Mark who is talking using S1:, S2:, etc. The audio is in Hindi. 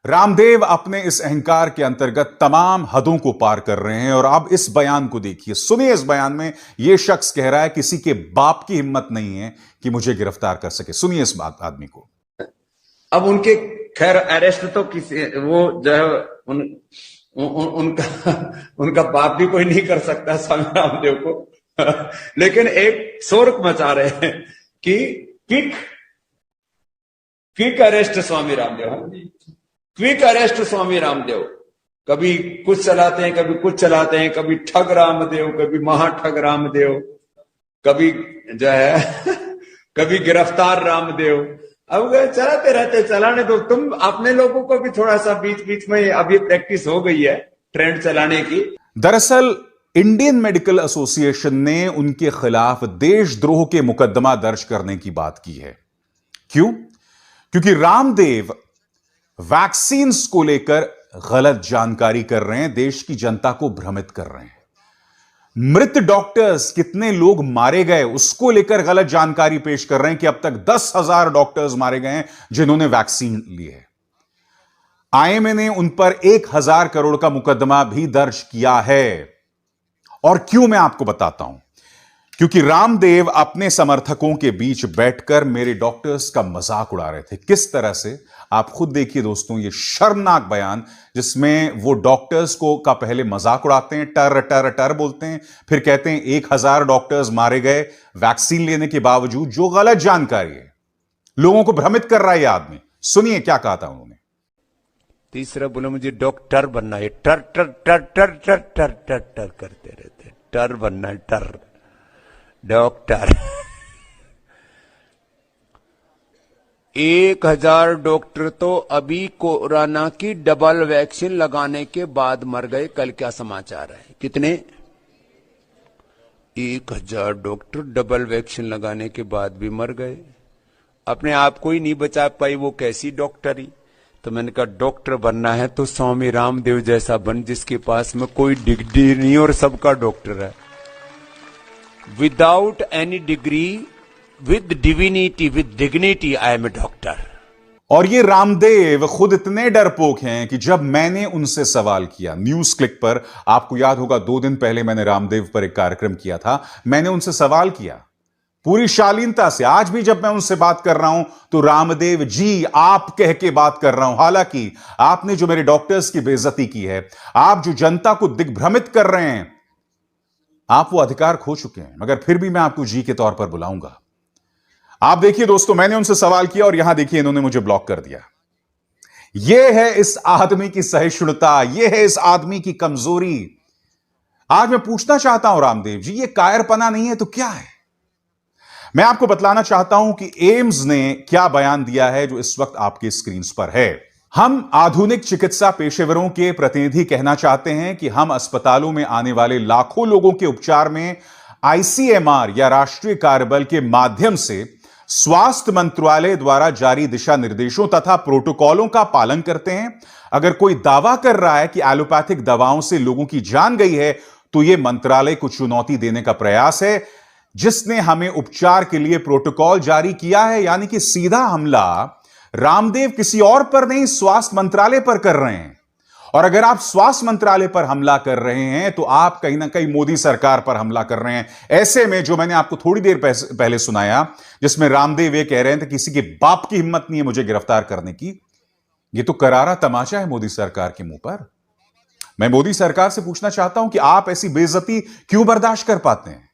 S1: रामदेव अपने इस अहंकार के अंतर्गत तमाम हदों को पार कर रहे हैं और अब इस बयान को देखिए, सुनिए। इस बयान में यह शख्स कह रहा है किसी के बाप की हिम्मत नहीं है कि मुझे गिरफ्तार कर सके। सुनिए इस बात आदमी को।
S2: अब उनके खैर अरेस्ट तो किसी वो जो है उनका बाप भी कोई नहीं कर सकता स्वामी रामदेव को लेकिन एक शोर मचा रहे हैं कि quick arrest Swami Ramdev, quick arrest Swami Ramdev. कभी कुछ चलाते हैं, कभी कुछ चलाते हैं, कभी ठग रामदेव, कभी महाठग रामदेव, कभी जो है कभी गिरफ्तार रामदेव। अब चलाते रहते, चलाने दो। तुम अपने लोगों को भी थोड़ा सा बीच बीच में अभी प्रैक्टिस हो गई है ट्रेंड चलाने की।
S1: दरअसल इंडियन मेडिकल एसोसिएशन ने उनके खिलाफ देशद्रोह के मुकदमा दर्ज करने की बात की है। क्यों? क्योंकि रामदेव वैक्सीन को लेकर गलत जानकारी कर रहे हैं, देश की जनता को भ्रमित कर रहे हैं। मृत डॉक्टर्स, कितने लोग मारे गए, उसको लेकर गलत जानकारी पेश कर रहे हैं कि अब तक 10,000 डॉक्टर्स मारे गए हैं जिन्होंने वैक्सीन ली है। आईएमए ने उन पर 1,000 करोड़ का मुकदमा भी दर्ज किया है। और क्यों, मैं आपको बताता हूं। क्योंकि रामदेव अपने समर्थकों के बीच बैठकर मेरे डॉक्टर्स का मजाक उड़ा रहे थे। किस तरह से, आप खुद देखिए दोस्तों, ये शर्मनाक बयान जिसमें वो डॉक्टर्स को का पहले मजाक उड़ाते हैं, टर टर टर बोलते हैं, फिर कहते हैं 1,000 डॉक्टर्स मारे गए वैक्सीन लेने के बावजूद, जो गलत जानकारी है। लोगों को भ्रमित कर रहा है ये आदमी। सुनिए क्या कहा था उन्होंने।
S3: तीसरा बोला मुझे डॉक्टर बनना है, टर टर टर टर टर टर टर टर करते रहते, टर बनना है, टर डॉक्टर 1,000 डॉक्टर तो अभी कोरोना की डबल वैक्सीन लगाने के बाद मर गए। कल क्या समाचार है? कितने? 1,000 डॉक्टर डबल वैक्सीन लगाने के बाद भी मर गए। अपने आप को ही नहीं बचा पाई, वो कैसी डॉक्टरी? तो मैंने कहा डॉक्टर बनना है तो स्वामी रामदेव जैसा बन, जिसके पास में कोई डिग्री नहीं और सबका डॉक्टर है। Without any degree, with divinity, with dignity, I am a doctor.
S1: और ये रामदेव खुद इतने डरपोक हैं कि जब मैंने उनसे सवाल किया न्यूज क्लिक पर, आपको याद होगा 2 दिन पहले मैंने रामदेव पर एक कार्यक्रम किया था, मैंने उनसे सवाल किया पूरी शालीनता से। आज भी जब मैं उनसे बात कर रहा हूं तो रामदेव जी आप कह के बात कर रहा हूं। हालांकि आपने जो मेरे डॉक्टर्स की बेइज्जती की है, आप जो जनता को दिग्भ्रमित कर रहे हैं, आप वो अधिकार खो चुके हैं, मगर फिर भी मैं आपको जी के तौर पर बुलाऊंगा। आप देखिए दोस्तों, मैंने उनसे सवाल किया और यहां देखिए इन्होंने मुझे ब्लॉक कर दिया। यह है इस आदमी की सहिष्णुता, यह है इस आदमी की कमजोरी। आज मैं पूछना चाहता हूं रामदेव जी, यह कायरपना नहीं है तो क्या है? मैं आपको बतलाना चाहता हूं कि एम्स ने क्या बयान दिया है जो इस वक्त आपके स्क्रीन पर है। हम आधुनिक चिकित्सा पेशेवरों के प्रतिनिधि कहना चाहते हैं कि हम अस्पतालों में आने वाले लाखों लोगों के उपचार में आईसीएमआर या राष्ट्रीय कार्यबल के माध्यम से स्वास्थ्य मंत्रालय द्वारा जारी दिशा निर्देशों तथा प्रोटोकॉलों का पालन करते हैं। अगर कोई दावा कर रहा है कि एलोपैथिक दवाओं से लोगों की जान गई है, तो यह मंत्रालय को चुनौती देने का प्रयास है, जिसने हमें उपचार के लिए प्रोटोकॉल जारी किया है। यानी कि सीधा हमला रामदेव किसी और पर नहीं, स्वास्थ्य मंत्रालय पर कर रहे हैं। और अगर आप स्वास्थ्य मंत्रालय पर हमला कर रहे हैं तो आप कहीं ना कहीं मोदी सरकार पर हमला कर रहे हैं। ऐसे में जो मैंने आपको थोड़ी देर पहले सुनाया, जिसमें रामदेव ये कह रहे थे किसी के बाप की हिम्मत नहीं है मुझे गिरफ्तार करने की, यह तो करारा तमाचा है मोदी सरकार के मुंह पर। मैं मोदी सरकार से पूछना चाहता हूं कि आप ऐसी बेइज्जती क्यों बर्दाश्त कर पाते हैं?